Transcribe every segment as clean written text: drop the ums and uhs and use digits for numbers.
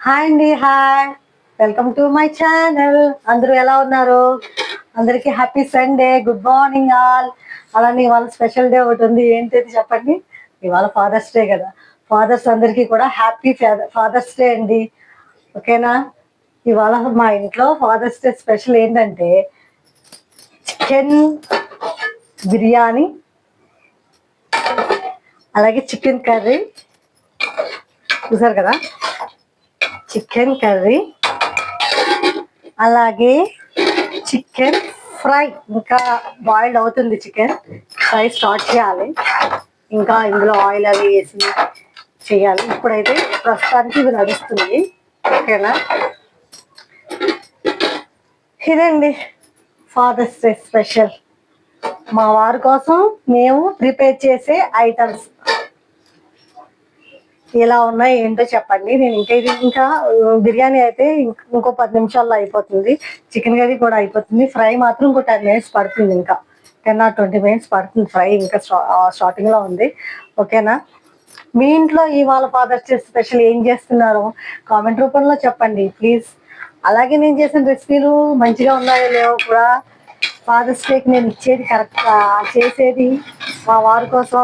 Hi అండి, hi. Welcome to my channel. అందరూ ఎలా ఉన్నారు? అందరికీ happy Sunday, good morning all. అలానే ఇవాళ స్పెషల్ డే ఒకటి ఉంది. ఏంటిది చెప్పండి? ఇవాళ ఫాదర్స్ డే కదా. ఫాదర్స్ అందరికీ కూడా హ్యాపీ ఫాదర్స్ డే అండి. ఓకేనా? ఇవాళ మా ఇంట్లో ఫాదర్స్ డే స్పెషల్ ఏంటంటే చికెన్ బిర్యానీ, అలాగే చికెన్ కర్రీ. చూసారు కదా, చికెన్ కర్రీ, అలాగే చికెన్ ఫ్రై. ఇంకా బాయిల్డ్ అవుతుంది చికెన్ ఫ్రై, స్టార్ట్ చేయాలి. ఇంకా ఇందులో ఆయిల్ అవి వేసి చేయాలి. ఇప్పుడైతే ప్రస్తుతానికి ఇది నడుస్తుంది. ఓకేనా? ఇదండి ఫాదర్స్ డే స్పెషల్. మా వారి కోసం మేము ప్రిపేర్ చేసే ఐటమ్స్ ఎలా ఉన్నాయి ఏంటో చెప్పండి. నేను ఇంకా బిర్యానీ అయితే ఇంకో 10 నిమిషాల్లో అయిపోతుంది. చికెన్ కర్రీ కూడా అయిపోతుంది. ఫ్రై మాత్రం ఇంకో 10 మినిట్స్ పడుతుంది. ఇంకా 10 or 20 మినిట్స్ పడుతుంది. ఫ్రై ఇంకా స్టార్టింగ్ లో ఉంది. ఓకేనా? మీ ఇంట్లో ఇవాళ ఫాదర్స్ డే స్పెషల్ ఏం చేస్తున్నారు కామెంట్ రూపంలో చెప్పండి ప్లీజ్. అలాగే నేను చేసిన రెసిపీలు మంచిగా ఉన్నాయో లేవో కూడా, ఫాదర్స్ డేకి నేను ఇచ్చేది కరెక్ట్గా చేసేది మా వారి కోసం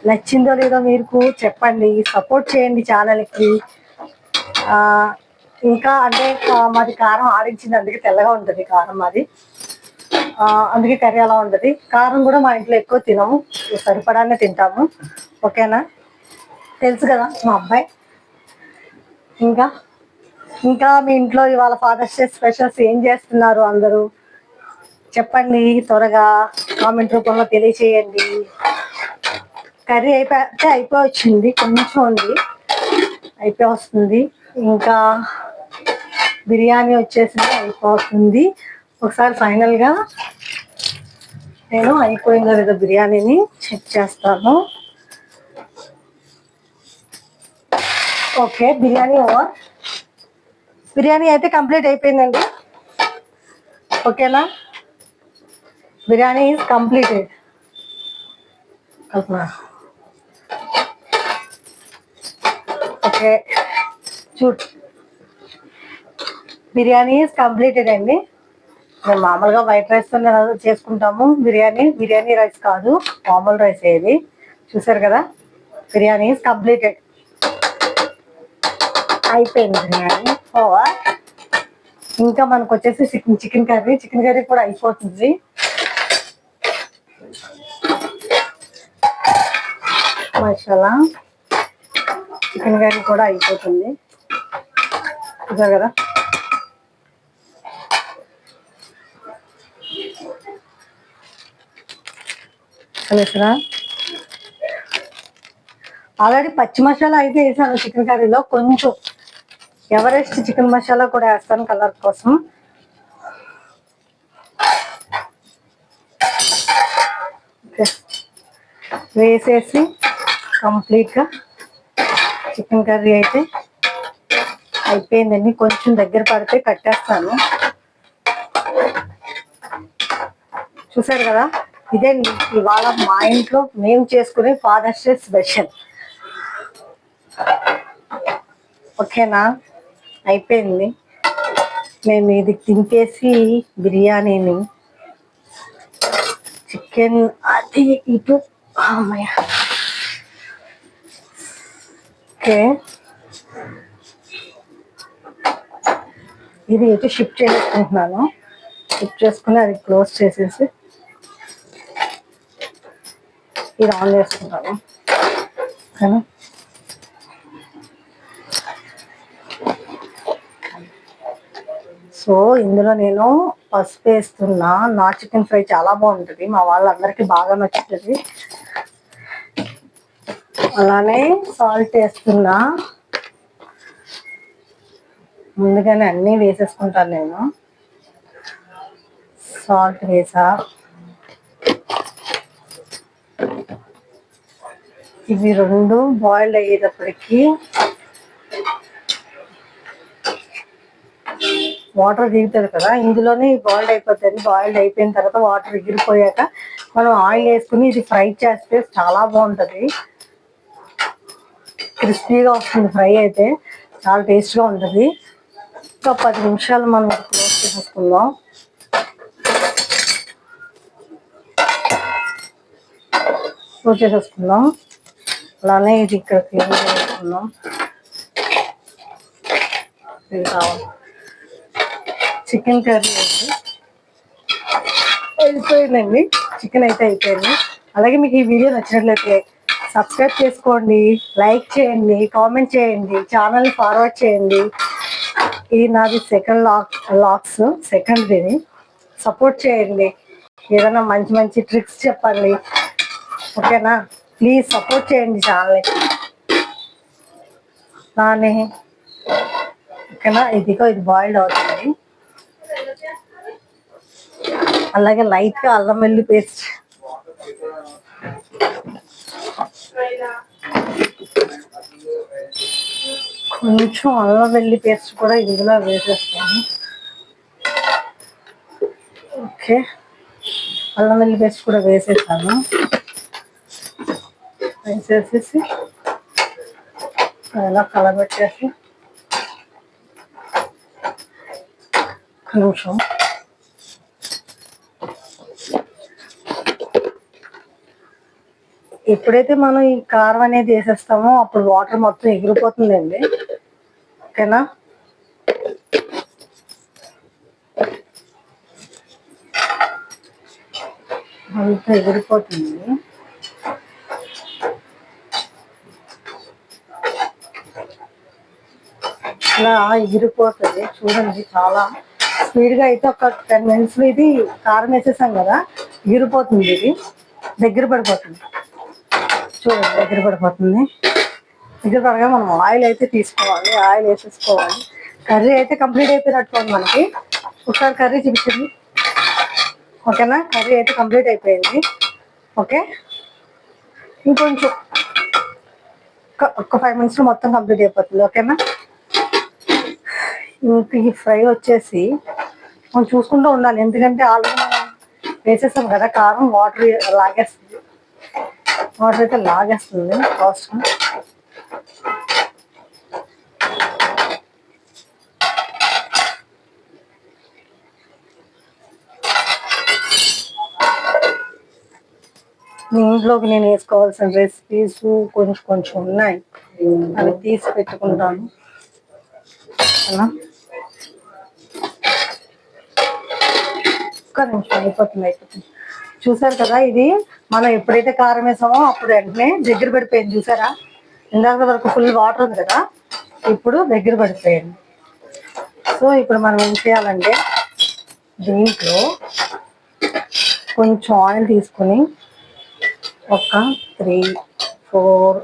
నచ్చిందో లేదో మీకు చెప్పండి. సపోర్ట్ చేయండి ఛానల్కి. ఇంకా అంటే మాది కారం ఆడించింది, అందుకే తెల్లగా ఉంటుంది కారం మాది. అందుకే కర్రీ అలా ఉంటుంది. కారం కూడా మా ఇంట్లో ఎక్కువ తినము, సరిపడానే తింటాము. ఓకేనా? తెలుసు కదా మా అబ్బాయి. ఇంకా ఇంకా మీ ఇంట్లో ఇవాళ ఫాదర్స్ డే స్పెషల్స్ ఏం చేస్తున్నారు అందరూ చెప్పండి. త్వరగా కామెంట్ రూపంలో తెలియచేయండి. కర్రీ అయిపోయి వచ్చింది, కొంచెం ఉంది, అయిపోయి వస్తుంది. ఇంకా బిర్యానీ వచ్చేసింది, అయిపోతుంది. ఒకసారి ఫైనల్గా నేను అయిపోయిందో లేదో బిర్యానీని చెక్ చేస్తాను. Okay, biryani over. బిర్యానీ అయితే కంప్లీట్ అయిపోయిందండి. ఓకేనా? Biryani is completed. ఓకే, చూడు, బిర్యానీ ఈజ్ కంప్లీటెడ్ అండి. మేము మామూలుగా వైట్ రైస్తో చేసుకుంటాము బిర్యానీ రైస్ కాదు, మామూలు రైస్ ఏది. చూసారు కదా, బిర్యానీ ఈజ్ కంప్లీటెడ్. అయిపోయింది బిర్యానీ ఓవర్. ఇంకా మనకు వచ్చేసి చికెన్ కర్రీ కూడా అయిపోతుంది. మసాలా చికెన్ కర్రీ కూడా అయిపోతుంది. చూసారు కదా, కలిసినా ఆల్రెడీ పచ్చి మసాలా అయితే వేసాను చికెన్ కర్రీలో. కొంచెం ఎవరెస్ట్ చికెన్ మసాలా కూడా వేస్తాను కలర్ కోసం. వేసేసి కంప్లీట్గా చికెన్ కర్రీ అయితే అయిపోయిందండి. కొంచెం దగ్గర పడితే కట్టేస్తాను. చూసారు కదా, ఇదేండి ఇవాళ మా ఇంట్లో మేము చేసుకునే ఫాదర్స్ డే స్పెషల్. ఓకేనా? అయిపోయింది. మేము ఇది తింపేసి బిర్యానీని చికెన్ అది ఇటు అమ్మయ్య. ఓకే, ఇది ఇటు షిఫ్ట్ చేసుకుంటున్నాను. షిఫ్ట్ చేసుకుని అది క్లోజ్ చేసేసి ఇది ఆన్ చేసుకుంటాను. ఓకేనా? సో ఇందులో నేను పసుపు వేస్తున్నా. నా చికెన్ ఫ్రై చాలా బాగుంటుంది, మా వాళ్ళందరికీ బాగా నచ్చుతుంది. అలానే సాల్ట్ వేస్తున్నా. ముందుగానే అన్నీ వేసేసుకుంటాను నేను. సాల్ట్ వేసా. ఇవి రెండు బాయిల్డ్ అయ్యేటప్పటికి వాటర్ దిగుతుంది కదా, ఇందులోనే బాయిల్డ్ అయిపోతుంది. బాయిల్డ్ అయిపోయిన తర్వాత వాటర్ ఎగిరిపోయాక మనం ఆయిల్ వేసుకుని ఇది ఫ్రై చేస్తే చాలా బాగుంటుంది, క్రిస్పీగా వస్తుంది ఫ్రై అయితే. చాలా టేస్ట్గా ఉంటుంది. ఒక 10 నిమిషాలు మనం క్లోజ్ చేసేసుకుందాం. అలానే ఇది ఇక్కడ క్లీన్ చేసుకుందాం. ఇది కావాలి. చికెన్ కర్రీ అయిపోయిందండి. చికెన్ అయితే అయిపోయింది. అలాగే మీకు ఈ వీడియో నచ్చినట్లయితే సబ్స్క్రైబ్ చేసుకోండి, లైక్ చేయండి, కామెంట్ చేయండి, ఛానల్ని ఫార్వర్డ్ చేయండి. ఇది నాది లాక్స్ సెకండ్ది. సపోర్ట్ చేయండి. ఏదైనా మంచి మంచి ట్రిక్స్ చెప్పండి. ఓకేనా? ప్లీజ్ సపోర్ట్ చేయండి ఛానల్ని. నాని ఓకేనా? ఇది బాయిల్డ్ అవుతుంది. అలాగే లైట్గా అల్లం వెల్లుల్లి పేస్ట్, కొంచెం అల్లం వెల్లుల్లి పేస్ట్ కూడా ఇందులో వేసేస్తాను. ఓకే, అల్లం వెల్లుల్లి పేస్ట్ కూడా వేసేసాను. వేసేసేసి అలా కలబెట్టేసి ఒక నిమిషం ఎప్పుడైతే మనం ఈ కారం అనేది వేసేస్తామో అప్పుడు వాటర్ మొత్తం ఎగిరిపోతుందండి. ఓకేనా? అంతా ఎగిరిపోతుంది. ఇలా ఎగిరిపోతుంది చూడండి. చాలా స్పీడ్గా అయితే ఒక 10 minutes ఇది కారం వేసేసాం కదా, ఎగిరిపోతుంది. ఇది దగ్గర పడిపోతుంది. చూడండి, దగ్గర పడిపోతుంది. దగ్గర పడగా మనం ఆయిల్ అయితే తీసుకోవాలి. ఆయిల్ వేసేసుకోవాలి. కర్రీ అయితే కంప్లీట్ అయిపోయినట్టు మనకి. ఒకసారి కర్రీ చూపించండి. ఓకేనా? కర్రీ అయితే కంప్లీట్ అయిపోయింది. ఓకే, ఇంకొంచెం ఒక 5 minutes మొత్తం కంప్లీట్ అయిపోతుంది. ఓకేనా? ఇంక ఈ ఫ్రై వచ్చేసి మనం చూసుకుంటూ ఉండాలి. ఎందుకంటే ఆల్రెడీ మనం వేసేస్తాం కదా కారం. వాటర్ లాగేస్తుంది. వాటర్ అయితే లాగేస్తుంది కాస్ట్. ఇంట్లోకి నేను వేసుకోవాల్సిన రెసిపీస్ కొంచెం ఉన్నాయి. అవి తీసి పెట్టుకుంటాను. ఒక్క నిమిషం అయిపోతుంది. చూసారు కదా, ఇది మనం ఎప్పుడైతే కారం వేసామో అప్పుడు వెంటనే దగ్గర పడిపోయింది. చూసారా? ఇందాక వరకు ఫుల్ వాటర్ ఉంది కదా, ఇప్పుడు దగ్గర పడిపోయింది. సో ఇప్పుడు మనం ఏం చేయాలంటే దీంట్లో కొంచెం ఆయిల్ తీసుకొని ఒక 3, 4,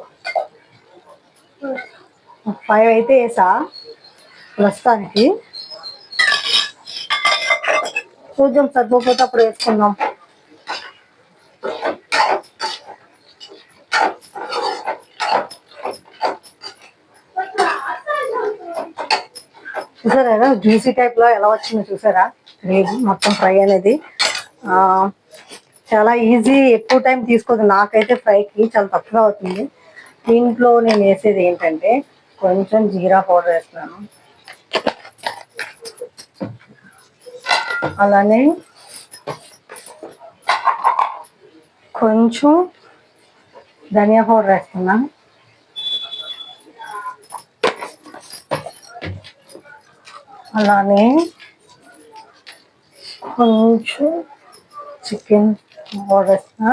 5 అయితే వేసా ప్రస్తుతానికి. కొంచెం సరిపోతే అప్పుడు వేసుకుందాం. చూసారా కదా జ్యూసీ టైప్లో ఎలా వచ్చిందో? చూసారా గ్రేవీ మొత్తం ఫ్రై అనేది? చాలా ఈజీ, ఎక్కువ టైం తీసుకోదు. నాకైతే ఫ్రైకి చాలా తక్కువ అవుతుంది. దీంట్లో నేను వేసేది ఏంటంటే కొంచెం జీరా పౌడర్ వేస్తున్నాను. అలానే కొంచెం ధనియా పౌడర్ వేస్తున్నాను. అలానే కొంచెం చికెన్ పౌడర్ వేస్తున్నా.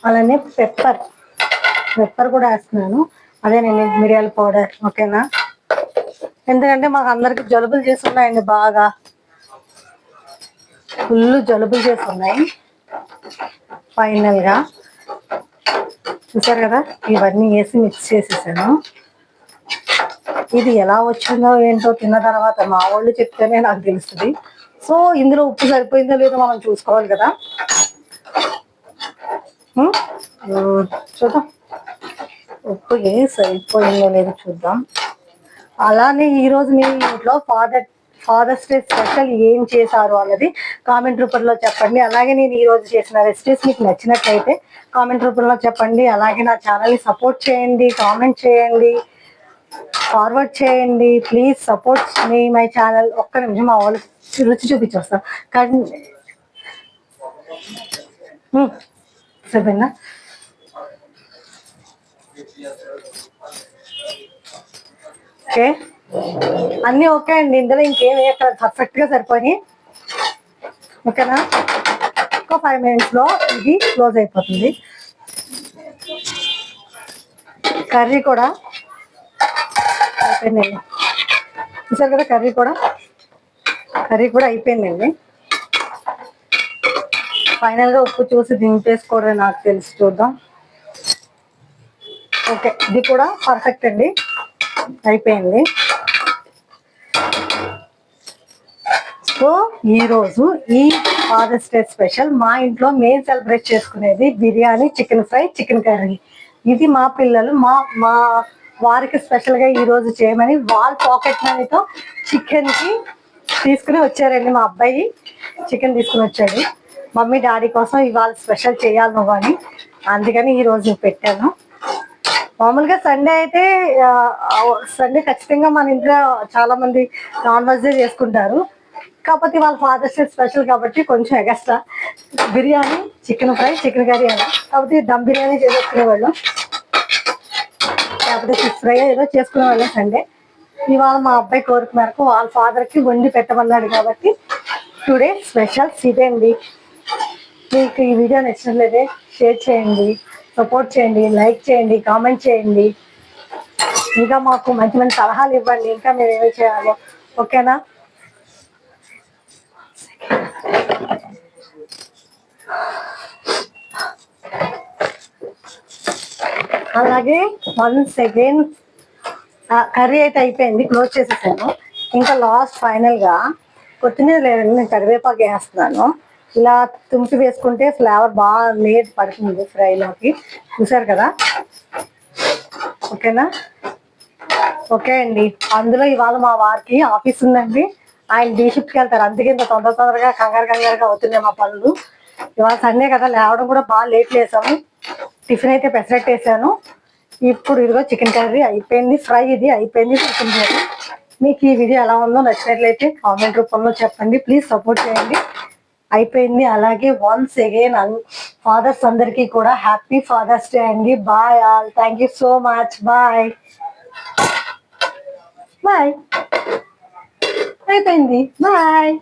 అలానే పెప్పర్ కూడా వేస్తున్నాను. అదే నేను మిరియాల పౌడర్. ఓకేనా? ఎందుకంటే మాకు అందరికి జలుబులు చేస్తున్నాయండి. బాగా ఫుల్ జలుబులు చేస్తున్నాయి. ఫైనల్గా చూసారు కదా, ఇవన్నీ వేసి మిక్స్ చేసేసాను. ఇది ఎలా వచ్చిందో ఏంటో తిన్న తర్వాత మా వాళ్ళు చెప్తేనే నాకు తెలుస్తుంది. సో ఇందులో ఉప్పు సరిపోయిందో లేదో మనం చూసుకోవాలి కదా. చూద్దాం ఉప్పు సరిపోయిందో లేదో చూద్దాం. అలానే ఈరోజు మీ ఇంట్లో ఫాదర్స్ డే స్పెషల్ ఏం చేశారు అన్నది కామెంట్ రూపంలో చెప్పండి. అలాగే నేను ఈరోజు చేసిన రెసిపీస్ మీకు నచ్చినట్లయితే కామెంట్ రూపంలో చెప్పండి. అలాగే నా ఛానల్ని సపోర్ట్ చేయండి, కామెంట్ చేయండి, ఫార్వర్డ్ చేయండి. Please support me my channel. ఒక్క నిమిషం మా వాళ్ళు రుచి చూపించొస్తాను. కానీ సరేనా, ఓకే అన్నీ ఓకే అండి. ఇందులో ఇంకేం వేయక్కడ పర్ఫెక్ట్గా సరిపోయి ఓకేనా. ఒక 5 minutesలో ఇది క్లోజ్ అయిపోతుంది. కర్రీ కూడా అయిపోయిందండి. చూసారు కదా, కర్రీ కూడా అయిపోయిందండి. ఫైనల్గా ఉప్పు చూసి దింపేసుకోవడం నాకు తెలిసి, చూద్దాం. ఓకే, ఇది కూడా పర్ఫెక్ట్ అండి, అయిపోయింది. సో ఈరోజు ఈ ఫాదర్స్ డే స్పెషల్ మా ఇంట్లో మేము సెలబ్రేట్ చేసుకునేది biryani, chicken fry, chicken curry. ఇది మా పిల్లలు మా వారికి స్పెషల్గా ఈరోజు చేయమని వాళ్ళ పాకెట్ మనీతో చికెన్కి తీసుకుని వచ్చారండి. మా అబ్బాయి చికెన్ తీసుకుని వచ్చాడు. మమ్మీ డాడీ కోసం ఇవాళ స్పెషల్ చేయాలి నువ్వు అని, అందుకని ఈరోజు పెట్టాను. మామూలుగా సండే అయితే సండే ఖచ్చితంగా మన ఇంట్లో చాలా మంది నాన్ వెజ్ చేసుకుంటారు. కాకపోతే వాళ్ళ ఫాదర్స్ డే స్పెషల్ కాబట్టి కొంచెం extra biryani, chicken fry, chicken curry అని, కాబట్టి దమ్ బిర్యానీ చేసుకునేవాళ్ళం, లేకపోతే ఫిష్ ఫ్రై ఏదో చేసుకునేవాళ్ళం సండే. ఇవాళ మా అబ్బాయి కోరిక మేరకు వాళ్ళ ఫాదర్కి వండి పెట్టమన్నాడు కాబట్టి టుడే స్పెషల్స్ ఇదే అండి. మీకు ఈ వీడియో నచ్చినట్లయితే షేర్ చేయండి, సపోర్ట్ చేయండి, లైక్ చేయండి, కామెంట్ చేయండి. ఇంకా మాకు మంచి మంచి సలహాలు ఇవ్వండి, ఇంకా మేము ఏమి చేయాలో. ఓకేనా. అలాగే వన్స్ అగైన్ కర్రీ అయితే అయిపోయింది, క్లోజ్ చేసేసాను. ఇంకా లాస్ట్ ఫైనల్గా కొత్తిమీర లేదండి, నేను కరివేపాకు వేస్తున్నాను. ఇలా తుంపి వేసుకుంటే ఫ్లేవర్ బాగా లేట్ పడుతుంది ఫ్రైలోకి. చూసారు కదా, ఓకేనా. ఓకే అండి, అందులో ఇవాళ మా వారికి ఆఫీస్ ఉందండి, ఆయన డే షిఫ్ట్కి వెళ్తారు. అందుకే ఇంత తొందరగా కంగారుగా అవుతున్నాయి మా పనులు. ఇవాళ సండే కదా, లేవడం కూడా బాగా లేట్ లేసాము. టిఫిన్ అయితే పెసరట్టు వేసాను. ఇప్పుడు ఇదిగో చికెన్ కర్రీ అయిపోయింది, ఫ్రై ఇది అయిపోయింది, చికెన్ కర్రీ. మీకు ఈ వీడియో ఎలా ఉందో నచ్చినట్లయితే కామెంట్ రూపంలో చెప్పండి. ప్లీజ్ సపోర్ట్ చేయండి. అయిపోయింది. అలాగే వన్స్ అగైన్ ఫాదర్స్ అందరికీ కూడా హ్యాపీ ఫాదర్స్ డే అండి. Bye all, thank you so much. Bye bye, అయిపోయింది. బాయ్.